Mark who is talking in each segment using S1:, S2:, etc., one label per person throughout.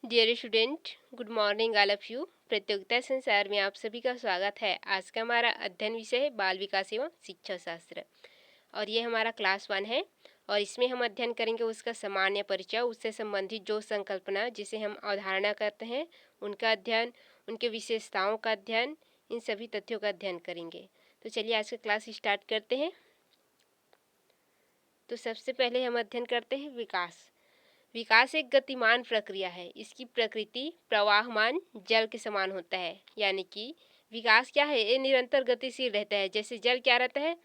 S1: Dear student, good morning all of you. प्रतियोगिता संसार में आप सभी का स्वागत है। आज का हमारा अध्ययन विषय है बाल विकास एवं शिक्षा शास्त्र और ये हमारा क्लास 1 है और इसमें हम अध्ययन करेंगे उसका सामान्य परिचय, उससे संबंधित जो संकल्पना जिसे हम अवधारणा करते हैं उनका अध्ययन, उनके विशेषताओं का अध्ययन, इन सभी तथ्यों का अध्ययन करेंगे। तो चलिए आज का क्लास स्टार्ट करते हैं। तो सबसे पहले हम अध्ययन करते हैं विकास। विकास एक गतिमान प्रक्रिया है। इसकी प्रकृति प्रवाहमान जल के समान होता है, यानी कि विकास क्या है, ये निरंतर गतिशील रहता है। जैसे जल क्या रहता है,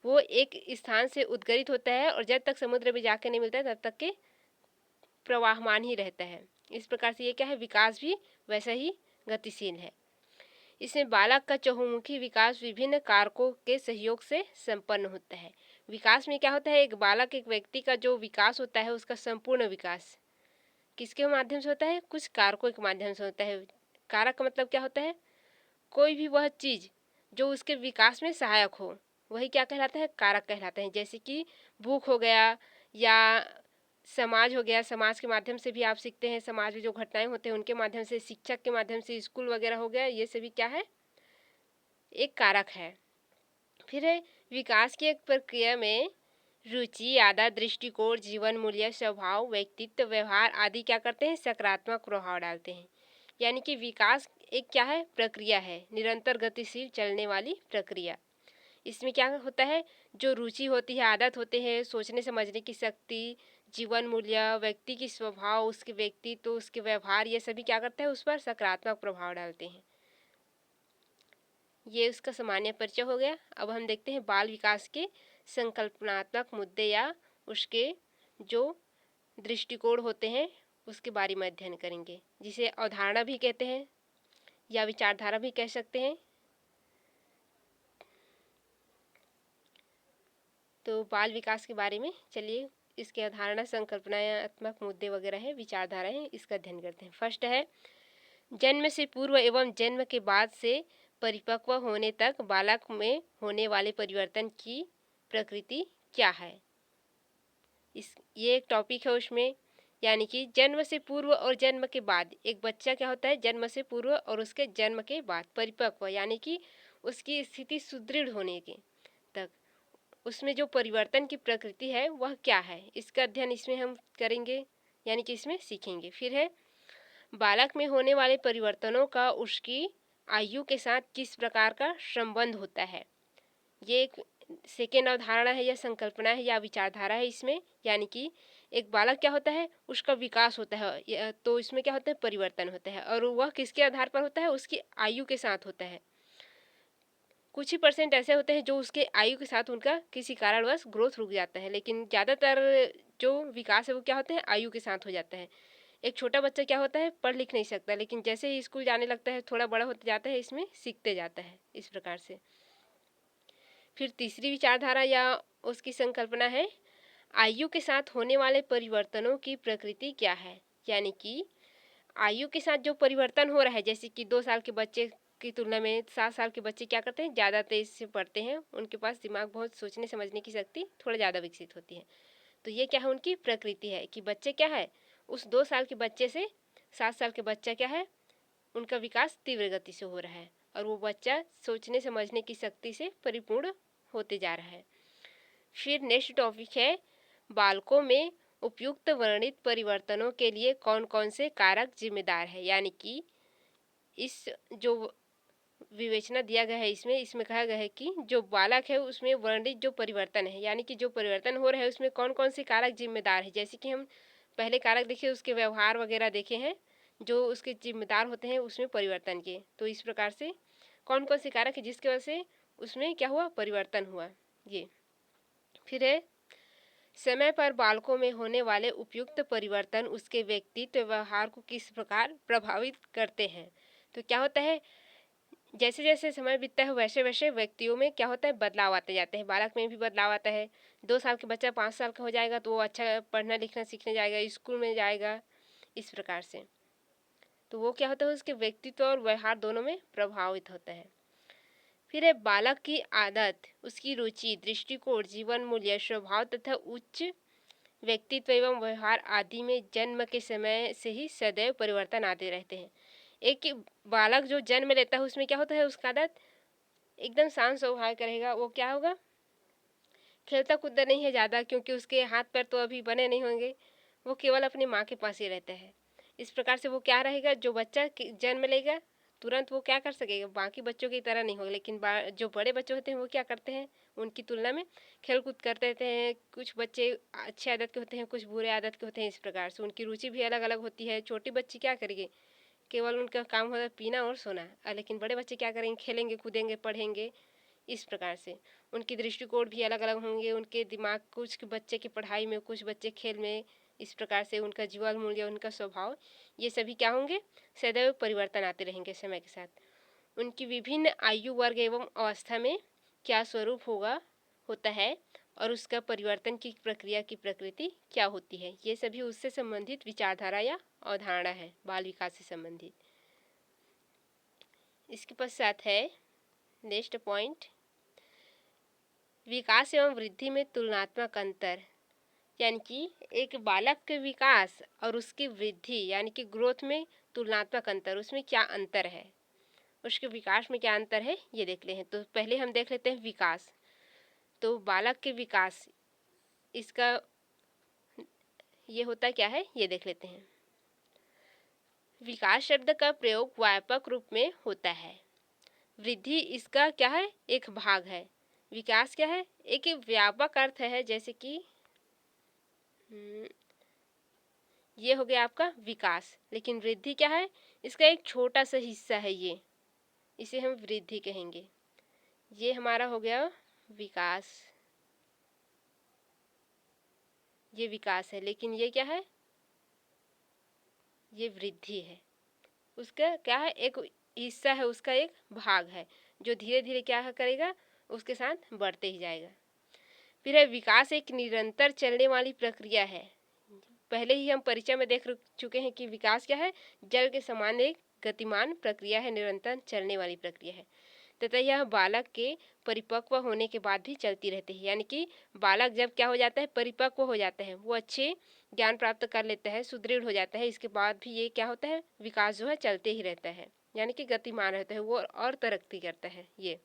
S1: वो एक स्थान से उद्गरित होता है और जब तक समुद्र में जाकर नहीं मिलता तब तक के प्रवाहमान ही रहता है। इस प्रकार से ये क्या है, विकास भी वैसा ही गतिशील है। इसमें बालक का चहुमुखी विकास विभिन्न कारकों के सहयोग से संपन्न होता है। विकास में क्या होता है, एक बालक, एक व्यक्ति का जो विकास होता है उसका संपूर्ण विकास किसके माध्यम से होता है, कुछ कारकों के माध्यम से होता है। कारक का मतलब क्या होता है, कोई भी वह चीज जो उसके विकास में सहायक हो वही क्या कहलाता है, कारक कहलाता है। जैसे कि भूख हो गया या समाज हो गया, समाज के माध्यम से भी आप सीखते हैं। समाज में जो घटनाएं होते हैं उनके माध्यम से, शिक्षक के माध्यम से, स्कूल वगैरह हो गया, ये सभी क्या है, एक कारक है। फिर है विकास की एक प्रक्रिया में रुचि, आदत, दृष्टिकोण, जीवन मूल्य, स्वभाव, व्यक्तित्व, व्यवहार आदि क्या करते हैं, सकारात्मक प्रभाव डालते हैं। यानी कि विकास एक क्या है, प्रक्रिया है, निरंतर गतिशील चलने वाली प्रक्रिया। इसमें क्या होता है, जो रुचि होती है, आदत होते हैं, सोचने समझने की शक्ति, जीवन मूल्य, व्यक्ति की स्वभाव, उसके व्यक्तित्व, उसके व्यवहार, ये सभी क्या करते हैं, उस पर सकारात्मक प्रभाव डालते हैं। ये उसका सामान्य परिचय हो गया। अब हम देखते हैं बाल विकास के संकल्पनात्मक मुद्दे या उसके जो दृष्टिकोण होते हैं उसके बारे में अध्ययन करेंगे, जिसे अवधारणा भी कहते हैं या विचारधारा भी कह सकते हैं। तो बाल विकास के बारे में चलिए, इसके अवधारणा, संकल्पनात्मक मुद्दे वगैरह है, विचारधारा है, इसका अध्ययन करते हैं। फर्स्ट है, जन्म से पूर्व एवं जन्म के बाद से परिपक्व होने तक बालक में होने वाले परिवर्तन की प्रकृति क्या है। ये एक टॉपिक है उसमें, यानी कि जन्म से पूर्व और जन्म के बाद एक बच्चा क्या होता है, जन्म से पूर्व और उसके जन्म के बाद परिपक्व, यानी कि उसकी स्थिति सुदृढ़ होने के तक उसमें जो परिवर्तन की प्रकृति है वह क्या है, इसका अध्ययन इसमें हम करेंगे, यानी कि इसमें सीखेंगे। फिर है, बालक में होने वाले परिवर्तनों का उसकी आयु के साथ किस प्रकार का संबंध होता है। ये एक सेकेंड अवधारणा है या संकल्पना है या विचारधारा है इसमें। यानी कि एक बालक क्या होता है, उसका विकास होता है, तो इसमें क्या होता है, परिवर्तन होता है, और वह किसके आधार पर होता है, उसकी आयु के साथ होता है। कुछ ही परसेंट ऐसे होते हैं जो उसके आयु के साथ उनका किसी कारणवश ग्रोथ रुक जाता है, लेकिन ज़्यादातर जो विकास है वो क्या होता है, आयु के साथ हो जाता है। एक छोटा बच्चा क्या होता है, पढ़ लिख नहीं सकता, लेकिन जैसे ही स्कूल जाने लगता है, थोड़ा बड़ा होते जाता है, इसमें सीखते जाता है, इस प्रकार से। फिर तीसरी विचारधारा या उसकी संकल्पना है, आयु के साथ होने वाले परिवर्तनों की प्रकृति क्या है। यानी कि आयु के साथ जो परिवर्तन हो रहा है, जैसे कि 2 साल के बच्चे की तुलना में 7 साल के बच्चे क्या करते हैं, ज़्यादा तेज से पढ़ते हैं, उनके पास दिमाग, बहुत सोचने समझने की शक्ति थोड़ा ज़्यादा विकसित होती है। तो ये क्या है, उनकी प्रकृति है कि बच्चे क्या है, उस 2 साल के बच्चे से 7 साल के बच्चा क्या है, उनका विकास तीव्र गति से हो रहा है और वो बच्चा सोचने समझने की शक्ति से परिपूर्ण होते जा रहा है। फिर नेक्स्ट टॉपिक है, बालकों में उपयुक्त वर्णित परिवर्तनों के लिए कौन कौन से कारक जिम्मेदार है। यानी कि इस जो विवेचना दिया गया है इसमें इसमें कहा गया है कि जो बालक है उसमें वर्णित जो परिवर्तन है, यानी कि जो परिवर्तन हो रहा है उसमें कौन कौन से कारक जिम्मेदार है। जैसे कि हम पहले कारक देखे, उसके व्यवहार वगैरह देखे हैं जो उसके जिम्मेदार होते हैं उसमें परिवर्तन के। तो इस प्रकार से कौन कौन से कारक है जिसकी वजह से उसमें क्या हुआ, परिवर्तन हुआ। ये फिर है, समय पर बालकों में होने वाले उपयुक्त परिवर्तन उसके व्यक्तित्व व्यवहार को किस प्रकार प्रभावित करते हैं। तो क्या होता है, जैसे जैसे समय बीतता है वैसे वैसे व्यक्तियों में क्या होता है, बदलाव आते जाते हैं। बालक में भी बदलाव आता है। 2 साल के बच्चा 5 साल का हो जाएगा तो वो अच्छा पढ़ना लिखना सीखने जाएगा, स्कूल में जाएगा, इस प्रकार से। तो वो क्या होता है, उसके व्यक्तित्व और व्यवहार दोनों में प्रभावित होता है। फिर है, बालक की आदत, उसकी रुचि, दृष्टिकोण, जीवन मूल्य, स्वभाव तथा उच्च व्यक्तित्व एवं व्यवहार आदि में जन्म के समय से ही सदैव परिवर्तन आते रहते हैं। एक बालक जो जन्म लेता है उसमें क्या होता है, उसका आदत एकदम शांत स्वभाव का रहेगा। वो क्या होगा, खेलता कूदता नहीं है ज़्यादा, क्योंकि उसके हाथ पैर तो अभी बने नहीं होंगे। वो केवल अपनी माँ के पास ही रहता है। इस प्रकार से वो क्या रहेगा, जो बच्चा जन्म लेगा तुरंत वो क्या कर सकेगा, बाकी बच्चों की तरह नहीं होगा। लेकिन जो बड़े बच्चे होते हैं वो क्या करते हैं, उनकी तुलना में खेल कूद करते रहते हैं। कुछ बच्चे अच्छे आदत के होते हैं, कुछ बुरे आदत के होते हैं। इस प्रकार से उनकी रुचि भी अलग अलग होती है। छोटी बच्ची क्या करेगी, केवल उनका काम होता है पीना और सोना। लेकिन बड़े बच्चे क्या करेंगे, खेलेंगे कूदेंगे पढ़ेंगे। इस प्रकार से उनकी दृष्टिकोण भी अलग अलग होंगे। उनके दिमाग, कुछ बच्चे की पढ़ाई में, कुछ बच्चे खेल में। इस प्रकार से उनका जीवन मूल्य, उनका स्वभाव, ये सभी क्या होंगे, सदैव परिवर्तन आते रहेंगे समय के साथ। उनकी विभिन्न आयु वर्ग एवं अवस्था में क्या स्वरूप होता है और उसका परिवर्तन की प्रक्रिया की प्रकृति क्या होती है, ये सभी उससे संबंधित विचारधारा या अवधारणा है, बाल विकास से संबंधित। इसके पश्चात है नेक्स्ट पॉइंट, विकास एवं वृद्धि में तुलनात्मक अंतर। यानी कि एक बालक के विकास और उसकी वृद्धि यानी कि ग्रोथ में तुलनात्मक अंतर, उसमें क्या अंतर है, उसके विकास में क्या अंतर है, ये देख ले हैं। तो पहले हम देख लेते हैं विकास। तो बालक के विकास, इसका ये होता क्या है, ये देख लेते हैं। विकास शब्द का प्रयोग व्यापक रूप में होता है। वृद्धि इसका क्या है, एक भाग है। विकास क्या है, एक व्यापक अर्थ है। जैसे कि ये हो गया आपका विकास। लेकिन वृद्धि क्या है, इसका एक छोटा सा हिस्सा है, ये इसे हम वृद्धि कहेंगे। ये हमारा हो गया विकास, ये विकास है। लेकिन ये क्या है, ये वृद्धि है। उसका क्या है, एक हिस्सा है, उसका एक भाग है, जो धीरे धीरे क्या करेगा, उसके साथ बढ़ते ही जाएगा। फिर है विकास एक निरंतर चलने वाली प्रक्रिया है। पहले ही हम परिचय में देख चुके हैं कि विकास क्या है, जल के समान एक गतिमान प्रक्रिया है, निरंतर चलने वाली प्रक्रिया है तथा यह बालक के परिपक्व होने के बाद भी चलती रहती है। यानी कि बालक जब क्या हो जाता है, परिपक्व हो जाता है, वो अच्छे ज्ञान प्राप्त कर लेता है, सुदृढ़ हो जाता है, इसके बाद भी ये क्या होता है, विकास जो है चलते ही रहता है, यानी कि गतिमान रहता है, वो और तरक्की करता है ये।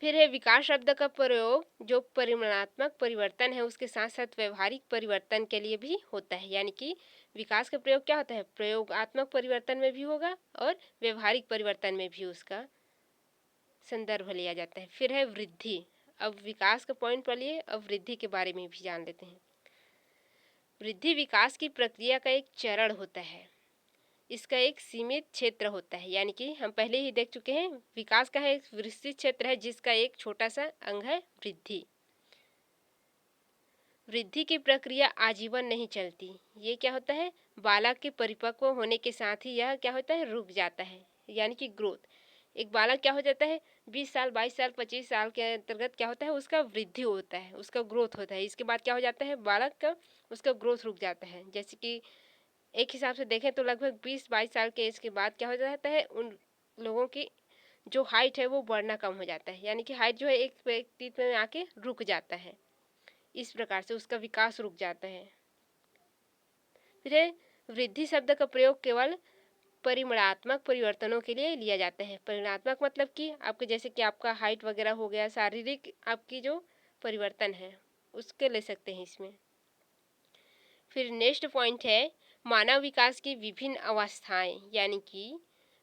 S1: फिर है विकास शब्द का प्रयोग जो परिमाणात्मक परिवर्तन है उसके साथ साथ व्यवहारिक परिवर्तन के लिए भी होता है। यानी कि विकास का प्रयोग क्या होता है, प्रयोगात्मक परिवर्तन में भी होगा और व्यवहारिक परिवर्तन में भी उसका संदर्भ लिया जाता है। फिर है वृद्धि। अब विकास का पॉइंट पढ़िए, अब वृद्धि के बारे में भी जान लेते हैं। वृद्धि विकास की प्रक्रिया का एक चरण होता है, इसका एक सीमित क्षेत्र होता है। यानी कि हम पहले ही देख चुके हैं, विकास का है एक विस्तृत क्षेत्र है जिसका एक छोटा सा अंग है वृद्धि। वृद्धि की प्रक्रिया आजीवन नहीं चलती। ये क्या होता है, बालक के परिपक्व होने के साथ ही यह क्या होता है, रुक जाता है। यानी कि ग्रोथ, एक बालक क्या हो जाता है, 20 साल 22 साल 25 साल के अंतर्गत क्या होता है, उसका वृद्धि होता है, उसका ग्रोथ होता है। इसके बाद क्या हो जाता है, बालक का उसका ग्रोथ रुक जाता है। जैसे कि एक हिसाब से देखें तो लगभग 20-22 साल के एज के बाद क्या हो जाता है, उन लोगों की जो हाइट है वो बढ़ना कम हो जाता है। यानी कि हाइट जो है एक व्यक्तित्व में आके रुक जाता है, इस प्रकार से उसका विकास रुक जाता है। फिर वृद्धि शब्द का प्रयोग केवल परिमाणात्मक परिवर्तनों के लिए लिया जाता है। परिमाणात्मक मतलब कि आपके जैसे कि आपका हाइट वगैरह हो गया, शारीरिक आपकी जो परिवर्तन है उसके ले सकते हैं इसमें। फिर नेक्स्ट पॉइंट है मानव विकास की विभिन्न अवस्थाएं। यानी कि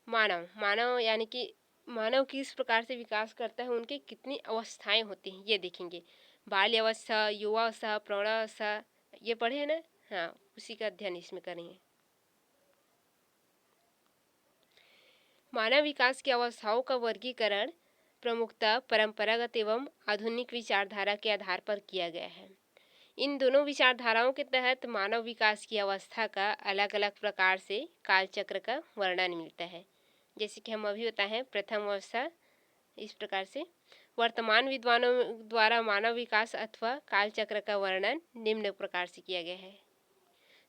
S1: मानव यानी कि मानव किस प्रकार से विकास करता है, उनकी कितनी अवस्थाएं होती हैं ये देखेंगे। बाल्य अवस्था, युवावस्था, प्रौढ़ावस्था, ये पढ़े हैं ना, हाँ उसी का अध्ययन इसमें करेंगे। मानव विकास की अवस्थाओं का वर्गीकरण प्रमुखतः परंपरागत एवं आधुनिक विचारधारा के आधार पर किया गया है। इन दोनों विचारधाराओं के तहत मानव विकास की अवस्था का अलग अलग प्रकार से कालचक्र का वर्णन मिलता है। जैसे कि हम अभी बताएं, प्रथम अवस्था इस प्रकार से। वर्तमान विद्वानों द्वारा मानव विकास अथवा कालचक्र का वर्णन निम्न प्रकार से किया गया है।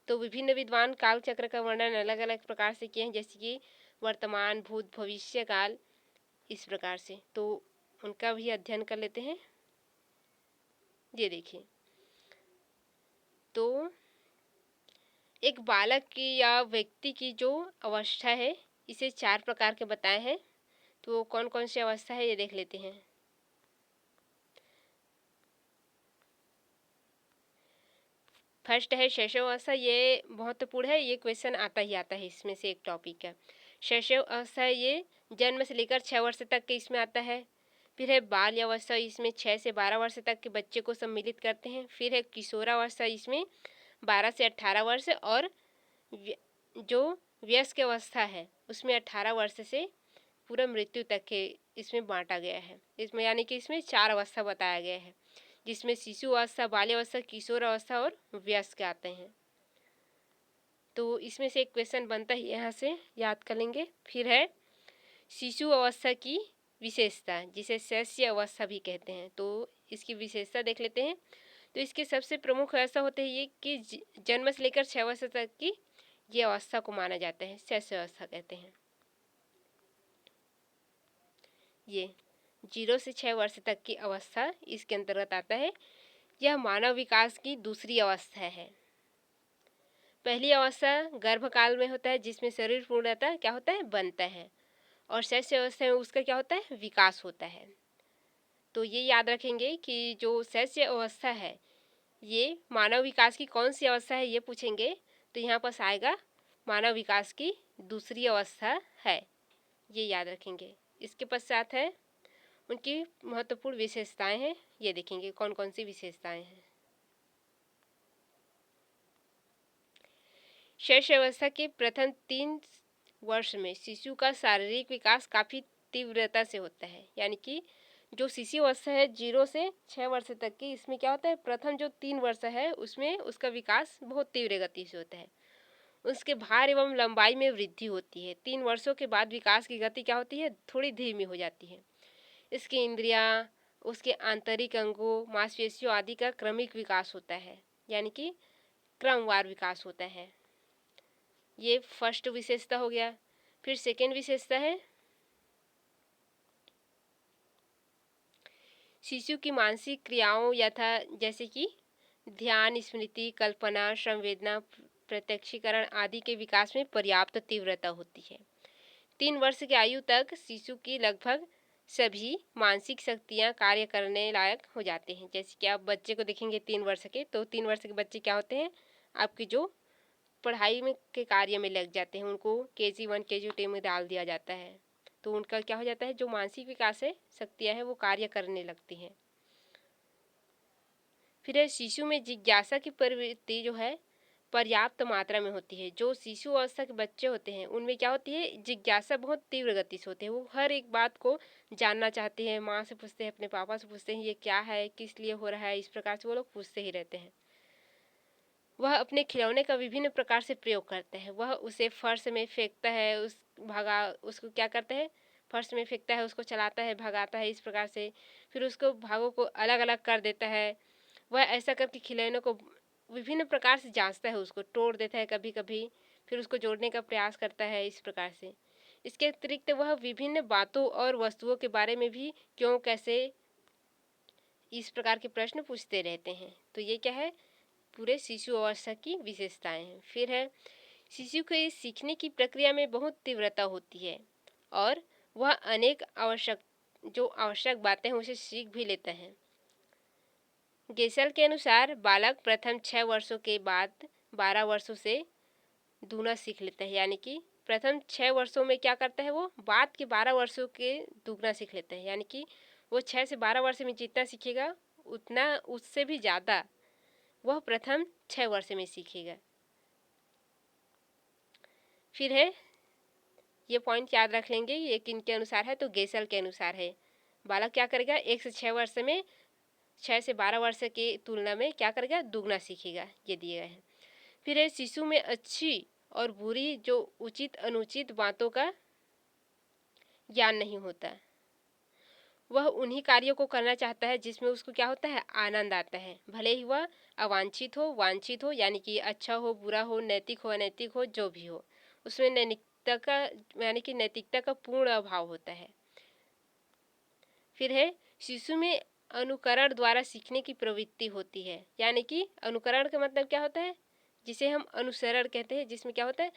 S1: तो विभिन्न विद्वान कालचक्र का वर्णन अलग अलग प्रकार से किए हैं, जैसे कि वर्तमान, भूत, भविष्य काल, इस प्रकार से। तो उनका भी अध्ययन कर लेते हैं। ये देखिए, तो एक बालक की या व्यक्ति की जो अवस्था है इसे 4 प्रकार के बताए हैं। तो कौन कौन सी अवस्था है ये देख लेते हैं। फर्स्ट है शैशवावस्था, ये महत्वपूर्ण है, ये क्वेश्चन आता ही आता है, इसमें से एक टॉपिक है। शैशवावस्था ये जन्म से लेकर 6 वर्ष तक के इसमें आता है। फिर है बाल्यावस्था, इसमें 6 से 12 वर्ष तक के बच्चे को सम्मिलित करते हैं। फिर है किशोरावस्था, इसमें 12 से 18 वर्ष, और जो वयस्क अवस्था है उसमें 18 वर्ष से पूरा मृत्यु तक के इसमें बांटा गया है। इसमें यानी कि इसमें 4 अवस्था बताया गया है, जिसमें शिशु अवस्था, बाल्यावस्था, किशोर अवस्था और वयस्क आते हैं। तो इसमें से एक क्वेश्चन बनता है, यहाँ से याद कर लेंगे। फिर है शिशु अवस्था की विशेषता, जिसे शैशव अवस्था भी कहते हैं। तो इसकी विशेषता देख लेते हैं। तो इसके सबसे प्रमुख ऐसा होता है ये कि जन्म से लेकर 6 वर्ष तक की ये अवस्था को माना जाता है, शैशव अवस्था कहते हैं। ये 0 से 6 वर्ष तक की अवस्था इसके अंतर्गत आता है। यह मानव विकास की दूसरी अवस्था है। पहली अवस्था गर्भकाल में होता है, जिसमें शरीर पूर्णतः क्या होता है, बनता है, और शैशव अवस्था में उसका क्या होता है, विकास होता है। तो ये याद रखेंगे कि जो शैशव अवस्था है ये मानव विकास की कौन सी अवस्था है ये पूछेंगे, तो यहाँ पर आएगा मानव विकास की दूसरी अवस्था है, ये याद रखेंगे। इसके पश्चात है उनकी महत्वपूर्ण विशेषताएं हैं, ये देखेंगे कौन कौन सी विशेषताएं हैं। शैशव अवस्था के प्रथम 3 वर्ष में शिशु का शारीरिक विकास काफ़ी तीव्रता से होता है। यानी कि जो शिशु अवस्था है 0 से 6 वर्ष तक की, इसमें क्या होता है, प्रथम जो 3 वर्ष है उसमें उसका विकास बहुत तीव्र गति से होता है। उसके भार एवं लंबाई में वृद्धि होती है। 3 वर्षों के बाद विकास की गति क्या होती है, थोड़ी धीमी हो जाती है। इसकी इंद्रियां, उसके आंतरिक अंगों, मांसपेशियों आदि का क्रमिक विकास होता है, यानी कि क्रमवार विकास होता है। ये फर्स्ट विशेषता हो गया। फिर सेकेंड विशेषता है शिशु की मानसिक क्रियाओं यथा जैसे कि ध्यान, स्मृति, कल्पना, संवेदना, प्रत्यक्षीकरण आदि के विकास में पर्याप्त तीव्रता होती है। 3 वर्ष की आयु तक शिशु की लगभग सभी मानसिक शक्तियाँ कार्य करने लायक हो जाते हैं। जैसे कि आप बच्चे को देखेंगे 3 वर्ष के, तो 3 वर्ष के बच्चे क्या होते हैं, आपकी जो पढ़ाई में के कार्य में लग जाते हैं। उनको KG 1 KG 2 में डाल दिया जाता है, तो उनका क्या हो जाता है, जो मानसिक विकास है, शक्तियाँ हैं, वो कार्य करने लगती हैं। फिर शिशु में जिज्ञासा की प्रवृत्ति जो है पर्याप्त मात्रा में होती है। जो शिशु अवस्था के बच्चे होते हैं उनमें क्या होती है, जिज्ञासा बहुत तीव्र गति से होती है। वो हर एक बात को जानना चाहते हैं, माँ से पूछते हैं, अपने पापा से पूछते हैं ये क्या है, किस लिए हो रहा है, इस प्रकार से वो लोग पूछते ही रहते हैं। वह अपने खिलौने का विभिन्न प्रकार से प्रयोग करते हैं। वह उसे फर्श में फेंकता है, उसको क्या करता है, फर्श में फेंकता है, उसको चलाता है, भगाता है, इस प्रकार से। फिर उसको भागों को अलग अलग कर देता है। वह ऐसा करके खिलौनों को विभिन्न प्रकार से जांचता है, उसको तोड़ देता है कभी कभी, फिर उसको जोड़ने का प्रयास करता है, इस प्रकार से। इसके अतिरिक्त वह विभिन्न बातों और वस्तुओं के बारे में भी क्यों, कैसे, इस प्रकार के प्रश्न पूछते रहते हैं। तो ये क्या है, पूरे शिशु अवस्था की विशेषताएं हैं। फिर है शिशु के सीखने की प्रक्रिया में बहुत तीव्रता होती है, और वह अनेक आवश्यक बातें हैं उसे सीख भी लेता है। गेसल के अनुसार बालक प्रथम 6 वर्षों के बाद 12 वर्षों से दूना सीख लेता है। यानी कि प्रथम 6 वर्षों में क्या करता है, वो बाद के 12 वर्षों के दुगना सीख लेता है। यानी कि वो 6 से 12 वर्ष में जितना सीखेगा उतना उससे भी ज़्यादा वह प्रथम 6 वर्ष में सीखेगा। फिर है ये पॉइंट याद रख लेंगे, ये किनके अनुसार है, तो गेसल के अनुसार है। बालक क्या करेगा, 1 से 6 वर्ष में 6 से 12 वर्ष की तुलना में क्या करेगा, दुगना सीखेगा, ये दिए गए हैं। फिर है शिशु में अच्छी और बुरी, जो उचित अनुचित बातों का ज्ञान नहीं होता। वह उन्हीं कार्यों को करना चाहता है जिसमें उसको क्या होता है, आनंद आता है, भले ही वह अवांछित हो वांछित हो, यानी कि अच्छा हो बुरा हो, नैतिक हो अनैतिक हो, जो भी हो, उसमें नैतिकता का यानी कि नैतिकता का पूर्ण अभाव होता है। फिर है शिशु में अनुकरण द्वारा सीखने की प्रवृत्ति होती है। यानी कि अनुकरण का मतलब क्या होता है, जिसे हम अनुसरण कहते हैं, जिसमें क्या होता है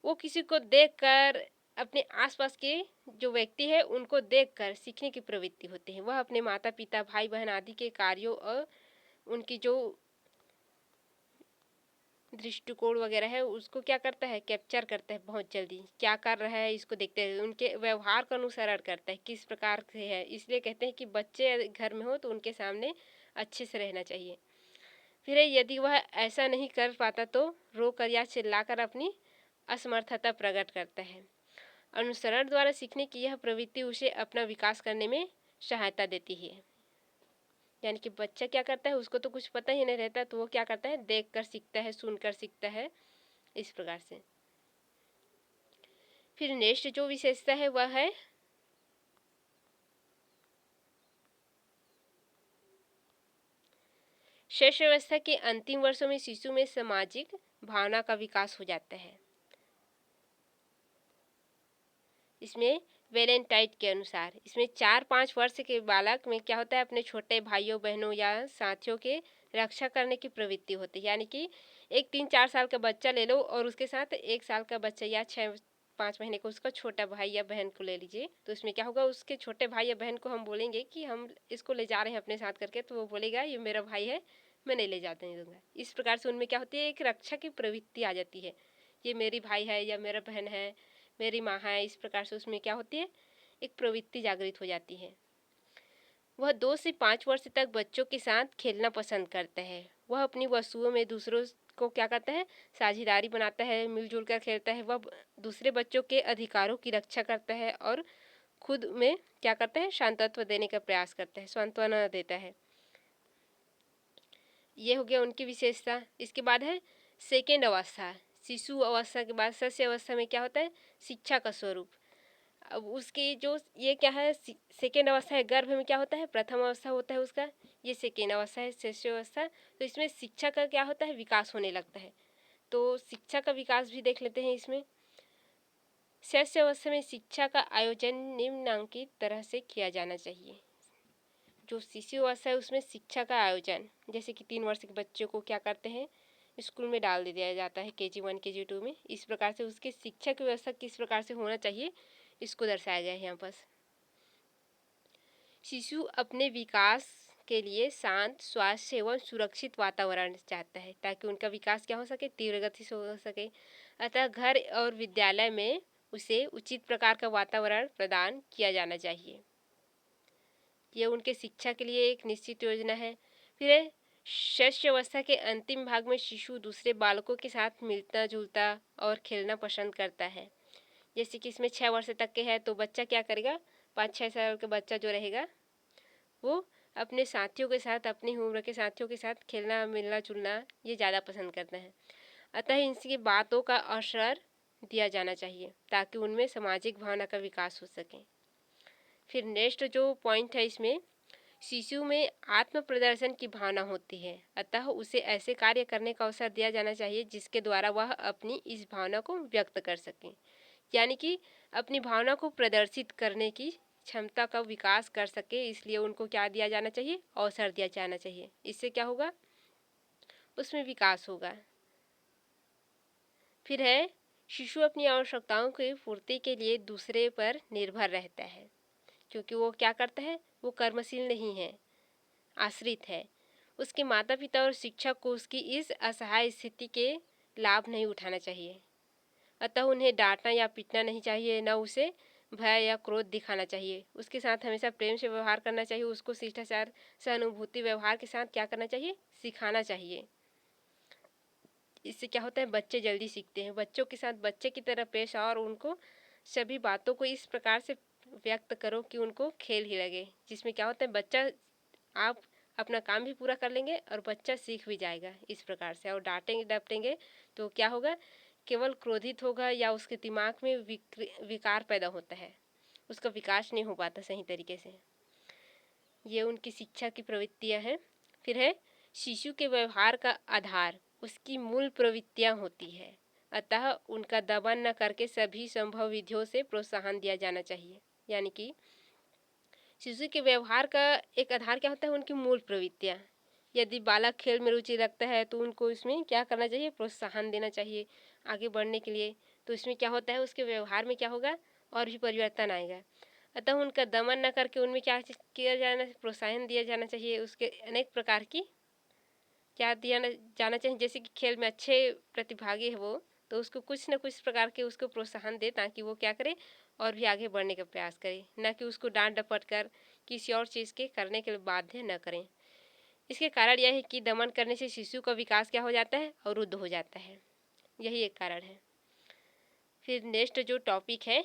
S1: वो किसी को देखकर, अपने आसपास के जो व्यक्ति है उनको देखकर सीखने की प्रवृत्ति होती है। वह अपने माता पिता, भाई बहन आदि के कार्यों और उनकी जो दृष्टिकोण वगैरह है उसको क्या करता है, कैप्चर करता है बहुत जल्दी। क्या कर रहा है इसको देखते हैं, उनके व्यवहार का अनुसरण करता है किस प्रकार से है। इसलिए कहते हैं कि बच्चे घर में हो तो उनके सामने अच्छे से रहना चाहिए। फिर यदि वह ऐसा नहीं कर पाता तो रोकर या चिल्लाकर अपनी असमर्थता प्रकट करता है। अनुसरण द्वारा सीखने की यह प्रवृत्ति उसे अपना विकास करने में सहायता देती है। यानी कि बच्चा क्या करता है, उसको तो कुछ पता ही नहीं रहता, तो वो क्या करता है, देख कर सीखता है, सुनकर सीखता है, इस प्रकार से। फिर नेक्स्ट जो विशेषता है वह है शैशवावस्था के अंतिम वर्षों में शिशु में सामाजिक भावना का विकास हो जाता है। इसमें वैलेंटाइन के अनुसार इसमें 4-5 वर्ष के बालक में क्या होता है, अपने छोटे भाइयों बहनों या साथियों के रक्षा करने की प्रवृत्ति होती है। यानी कि एक 3-4 साल का बच्चा ले लो और उसके साथ 1 साल का बच्चा या 6-5 महीने का उसका छोटा भाई या बहन को ले लीजिए, तो इसमें क्या होगा, उसके छोटे भाई या बहन को हम बोलेंगे कि हम इसको ले जा रहे हैं अपने साथ करके, तो वो बोलेगा ये मेरा भाई है, मैं नहीं ले जाते नहीं दूंगा। इस प्रकार से उनमें क्या होती है, एक रक्षा की प्रवृत्ति आ जाती है, ये मेरी भाई है या मेरा बहन है, मेरी माँ है। इस प्रकार से उसमें क्या होती है, एक प्रवृत्ति जागृत हो जाती है। वह 2 से 5 वर्ष तक बच्चों के साथ खेलना पसंद करता है। वह अपनी वस्तुओं में दूसरों को क्या करता है, साझेदारी बनाता है, मिलजुल कर खेलता है। वह दूसरे बच्चों के अधिकारों की रक्षा करता है और खुद में क्या करता है, शांतत्व देने का प्रयास करता है, सांत्वना देता है। ये हो गया उनकी विशेषता। इसके बाद है सेकेंड अवस्था। शिशु अवस्था के बाद सस्य अवस्था में क्या होता है, शिक्षा का स्वरूप। अब उसकी जो ये क्या है, सेकेंड अवस्था है, गर्भ में क्या होता है, प्रथम अवस्था होता है उसका, ये सेकेंड अवस्था है, शिशु अवस्था। तो इसमें शिक्षा का क्या होता है, विकास होने लगता है। तो शिक्षा का विकास भी देख लेते हैं इसमें। शिशु अवस्था में शिक्षा का आयोजन निम्नांकित तरह से किया जाना चाहिए। जो शिशु अवस्था है उसमें शिक्षा का आयोजन, जैसे कि 3 वर्ष के बच्चे को क्या करते हैं, स्कूल में डाल दिया जाता है, KG 1 KG 2 में। इस प्रकार से उसके शिक्षा की व्यवस्था किस प्रकार से होना चाहिए इसको दर्शाया गया है यहाँ पर। शिशु अपने विकास के लिए शांत, स्वास्थ्य एवं सुरक्षित वातावरण चाहता है ताकि उनका विकास क्या हो सके, तीव्र गति से हो सके। अतः घर और विद्यालय में उसे उचित प्रकार का वातावरण प्रदान किया जाना चाहिए। यह उनके शिक्षा के लिए एक निश्चित योजना है। फिर शैशव अवस्था के अंतिम भाग में शिशु दूसरे बालकों के साथ मिलता जुलता और खेलना पसंद करता है। जैसे कि इसमें 6 वर्ष तक के है तो बच्चा क्या करेगा, 5-6 साल का बच्चा जो रहेगा वो अपने साथियों के साथ, अपनी उम्र के साथियों के साथ खेलना, मिलना जुलना ये ज़्यादा पसंद करता है। अतः इनकी बातों का असर दिया जाना चाहिए ताकि उनमें सामाजिक भावना का विकास हो सके। फिर नेक्स्ट जो पॉइंट है इसमें, शिशु में आत्म प्रदर्शन की भावना होती है, अतः उसे ऐसे कार्य करने का अवसर दिया जाना चाहिए जिसके द्वारा वह अपनी इस भावना को व्यक्त कर सके। यानी कि अपनी भावना को प्रदर्शित करने की क्षमता का विकास कर सके, इसलिए उनको क्या दिया जाना चाहिए, अवसर दिया जाना चाहिए। इससे क्या होगा, उसमें विकास होगा। फिर है शिशु अपनी आवश्यकताओं की पूर्ति के लिए दूसरे पर निर्भर रहता है, क्योंकि वो क्या करता है, वो कर्मशील नहीं है, आश्रित है। उसके माता पिता और शिक्षक को उसकी इस असहाय स्थिति के लाभ नहीं उठाना चाहिए। अतः उन्हें डांटना या पीटना नहीं चाहिए, न उसे भय या क्रोध दिखाना चाहिए। उसके साथ हमेशा प्रेम से व्यवहार करना चाहिए। उसको शिष्टाचार, सहानुभूति व्यवहार के साथ क्या करना चाहिए, सिखाना चाहिए। इससे क्या होता है, बच्चे जल्दी सीखते हैं। बच्चों के साथ बच्चे की तरह पेश आओ और उनको सभी बातों को इस प्रकार से व्यक्त करो कि उनको खेल ही लगे, जिसमें क्या होता है, बच्चा आप अपना काम भी पूरा कर लेंगे और बच्चा सीख भी जाएगा इस प्रकार से। और डांटेंगे डपटेंगे तो क्या होगा, केवल क्रोधित होगा या उसके दिमाग में विकार पैदा होता है, उसका विकास नहीं हो पाता सही तरीके से। ये उनकी शिक्षा की प्रवृत्तियां हैं। फिर है शिशु के व्यवहार का आधार उसकी मूल प्रवृत्तियां होती है, अतः उनका दमन न करके सभी संभव विधियों से प्रोत्साहन दिया जाना चाहिए। यानी कि शिशु के व्यवहार का एक आधार क्या होता है, उनकी मूल प्रवृत्तियाँ। यदि बालक खेल में रुचि रखता है तो उनको इसमें क्या करना चाहिए, प्रोत्साहन देना चाहिए आगे बढ़ने के लिए। तो इसमें क्या होता है, उसके व्यवहार में क्या होगा, और भी परिवर्तन आएगा। अतः उनका दमन न करके उनमें क्या किया जाना, प्रोत्साहन दिया जाना चाहिए। उसके अनेक प्रकार की क्या दिया जाना चाहिए, जैसे कि खेल में अच्छे प्रतिभागी है वो, तो उसको कुछ न कुछ प्रकार के उसको प्रोत्साहन दे, ताकि वो क्या करे, और भी आगे बढ़ने का प्रयास करे, न कि उसको डांट डपट कर किसी और चीज़ के करने के लिए बाध्य न करें। इसके कारण यह है कि दमन करने से शिशु का विकास क्या हो जाता है, अवरुद्ध हो जाता है। यही एक कारण है। फिर नेक्स्ट जो टॉपिक है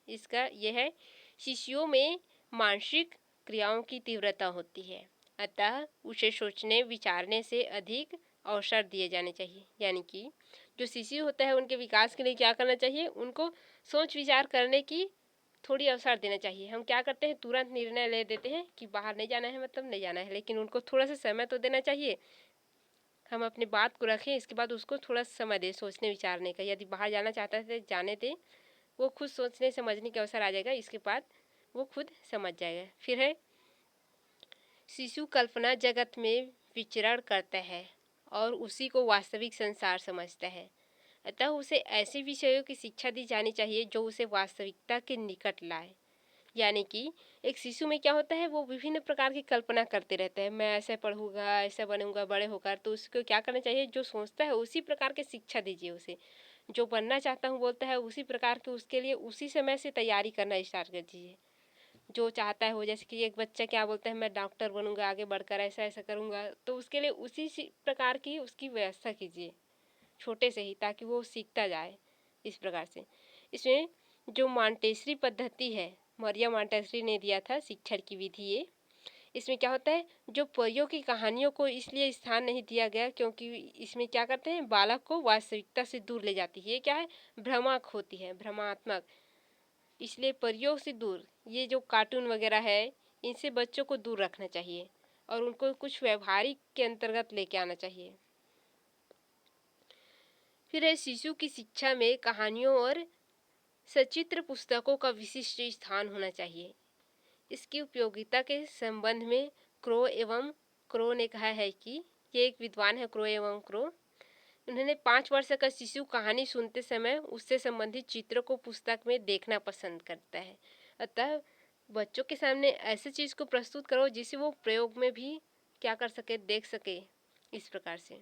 S1: इसका यह है, शिशुओं में मानसिक क्रियाओं की तीव्रता होती है, अतः उसे सोचने विचारने से अधिक अवसर दिए जाने चाहिए। यानी कि जो शिशु होता है उनके विकास के लिए क्या करना चाहिए, उनको सोच विचार करने की थोड़ी अवसर देना चाहिए। हम क्या करते हैं, तुरंत निर्णय ले देते हैं कि बाहर नहीं जाना है मतलब नहीं जाना है, लेकिन उनको थोड़ा सा समय तो देना चाहिए। हम अपनी बात को रखें, इसके बाद उसको थोड़ा समय दें सोचने विचारने का। यदि बाहर जाना चाहता है तो जाने दें, वो खुद सोचने समझने का अवसर आ जाएगा, इसके बाद वो खुद समझ जाएगा। फिर है, शिशु कल्पना जगत में विचरण करता है और उसी को वास्तविक संसार समझता है, अतः उसे ऐसे विषयों की शिक्षा दी जानी चाहिए जो उसे वास्तविकता के निकट लाए। यानी कि एक शिशु में क्या होता है, वो विभिन्न प्रकार की कल्पना करते रहते हैं, मैं ऐसे पढ़ूंगा, ऐसा बनूंगा बड़े होकर। तो उसको क्या करना चाहिए, जो सोचता है उसी प्रकार की शिक्षा दीजिए उसे। जो बनना चाहता हूँ बोलता है, उसी प्रकार के उसके लिए उसी समय से तैयारी करना स्टार्ट कर दीजिए। जो चाहता है वो, जैसे कि एक बच्चा क्या बोलता है, मैं डॉक्टर बनूंगा, आगे बढ़कर ऐसा ऐसा करूंगा, तो उसके लिए उसी प्रकार की उसकी व्यवस्था कीजिए छोटे से ही, ताकि वो सीखता जाए इस प्रकार से। इसमें जो मॉन्टेसरी पद्धति है, मरिया मॉन्टेसरी ने दिया था शिक्षण की विधि ये। इसमें क्या होता है, जो परियों की कहानियों को इसलिए स्थान नहीं दिया गया क्योंकि इसमें क्या करते हैं, बालक को वास्तविकता से दूर ले जाती है। ये क्या है, भ्रमक होती है, भ्रमात्मक। इसलिए परियों से दूर, ये जो कार्टून वगैरह है इनसे बच्चों को दूर रखना चाहिए और उनको कुछ व्यवहारिक के अंतर्गत लेके आना चाहिए। फिर है, शिशु की शिक्षा में कहानियों और सचित्र पुस्तकों का विशिष्ट स्थान होना चाहिए। इसकी उपयोगिता के संबंध में क्रो ने कहा है कि, ये एक विद्वान है क्रो, उन्होंने 5 वर्ष का शिशु कहानी सुनते समय उससे संबंधित चित्रों को पुस्तक में देखना पसंद करता है। अतः बच्चों के सामने ऐसे चीज़ को प्रस्तुत करो जिसे वो प्रयोग में भी क्या कर सके, देख सके, इस प्रकार से।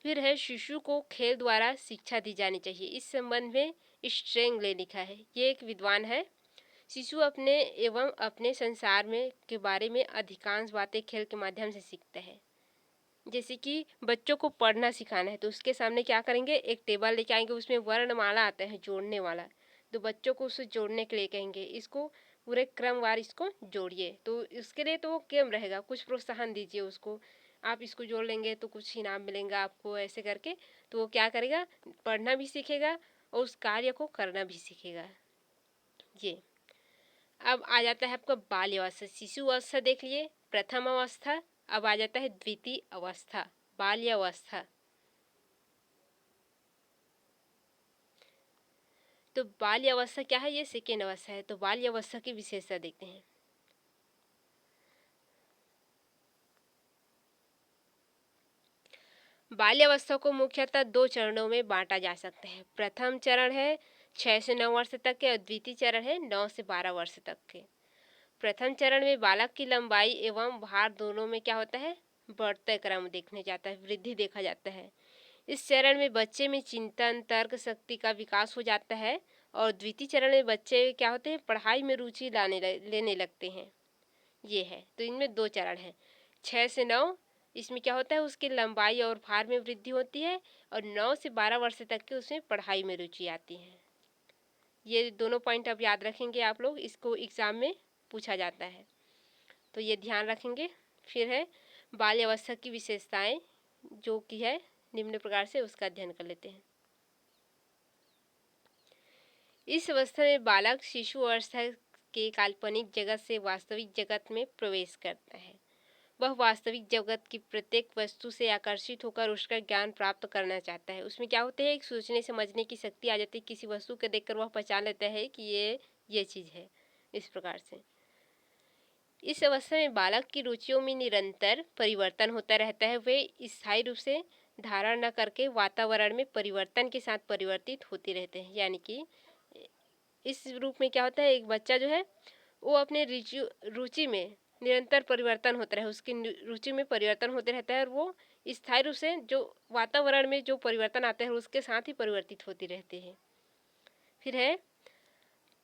S1: फिर है, शिशु को खेल द्वारा शिक्षा दी जानी चाहिए। इस संबंध में स्ट्रेंग ले लिखा है, ये एक विद्वान है। शिशु अपने एवं अपने संसार में के बारे में अधिकांश बातें खेल के माध्यम से सीखता है। जैसे कि बच्चों को पढ़ना सिखाना है तो उसके सामने क्या करेंगे, एक टेबल लेके आएंगे, उसमें वर्णमाला आता है जोड़ने वाला, तो बच्चों को उसे जोड़ने के लिए कहेंगे, इसको पूरे क्रमवार इसको जोड़िए। तो इसके लिए तो वो गेम रहेगा, कुछ प्रोत्साहन दीजिए उसको, आप इसको जोड़ लेंगे तो कुछ इनाम मिलेगा आपको, ऐसे करके तो वो क्या करेगा, पढ़ना भी सीखेगा और उस कार्य को करना भी सीखेगा। ये अब आ जाता है आपका बाल्य अवस्था। शिशु अवस्था देख लिए, प्रथम अवस्था। अब आ जाता है द्वितीय अवस्था, बाल्य अवस्था। तो बाल्य अवस्था क्या है, ये सेकेंड अवस्था है। तो बाल्य अवस्था की विशेषता देखते हैं। बाल्य अवस्था को मुख्यतः 2 चरणों में बांटा जा सकता है। प्रथम चरण है 6 से 9 वर्ष तक के और द्वितीय चरण है 9 से 12 वर्ष तक के। प्रथम चरण में बालक की लंबाई एवं भार दोनों में क्या होता है, बढ़ते क्रम देखने जाता है, वृद्धि देखा जाता है। इस चरण में बच्चे में चिंतन तर्क शक्ति का विकास हो जाता है और द्वितीय चरण में बच्चे क्या होते हैं, पढ़ाई में रुचि लेने लगते हैं। ये है, तो इनमें 2 चरण हैं। 6 से 9 इसमें क्या होता है, उसकी लंबाई और भार में वृद्धि होती है और 9 से 12 वर्ष तक के उसमें पढ़ाई में रुचि आती है। ये दोनों पॉइंट अब याद रखेंगे आप लोग, इसको एग्ज़ाम में पूछा जाता है तो ये ध्यान रखेंगे। फिर है बाल्य अवस्था की विशेषताएं, जो कि है निम्न प्रकार से, उसका अध्ययन कर लेते हैं। इस अवस्था में बालक शिशु अवस्था के काल्पनिक जगत से वास्तविक जगत में प्रवेश करता है। वह वास्तविक जगत की प्रत्येक वस्तु से आकर्षित होकर उसका ज्ञान प्राप्त करना चाहता है। उसमें क्या होते हैं, एक सोचने समझने की शक्ति आ जाती है, किसी वस्तु को देखकर वह पहचान लेता है कि ये चीज़ है, इस प्रकार से। इस अवस्था में बालक की रुचियों में निरंतर परिवर्तन होता रहता है। वे स्थायी रूप से धारण न करके वातावरण में परिवर्तन के साथ परिवर्तित होते रहते हैं। यानी कि इस रूप में क्या होता है, एक बच्चा जो है वो अपने रुचि में निरंतर परिवर्तन होता रहे, उसकी रुचि में परिवर्तन होते रहता है और वो स्थायी रूप से जो वातावरण में जो परिवर्तन आते हैं उसके साथ ही परिवर्तित होते रहते हैं। फिर है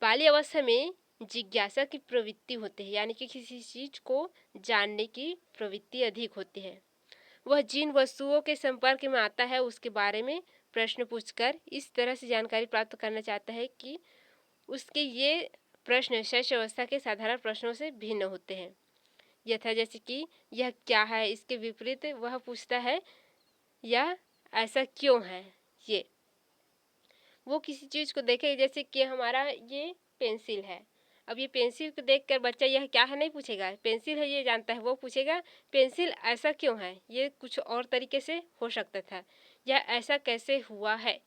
S1: बाल्य अवस्था में जिज्ञासा की प्रवृत्ति होती है, यानी कि किसी चीज को जानने की प्रवृत्ति अधिक होती है। वह जिन वस्तुओं के संपर्क में आता है उसके बारे में प्रश्न पूछकर इस तरह से जानकारी प्राप्त करना चाहता है कि उसके ये प्रश्न शैशव अवस्था के साधारण प्रश्नों से भिन्न होते हैं। यथा जैसे कि यह क्या है, इसके विपरीत वह पूछता है यह ऐसा क्यों है। ये वो किसी चीज को देखे, जैसे कि हमारा ये पेंसिल है, अब ये पेंसिल को देखकर बच्चा यह क्या है नहीं पूछेगा, पेंसिल है ये जानता है, वो पूछेगा पेंसिल ऐसा क्यों है, ये कुछ और तरीके से हो सकता था, यह ऐसा कैसे हुआ है।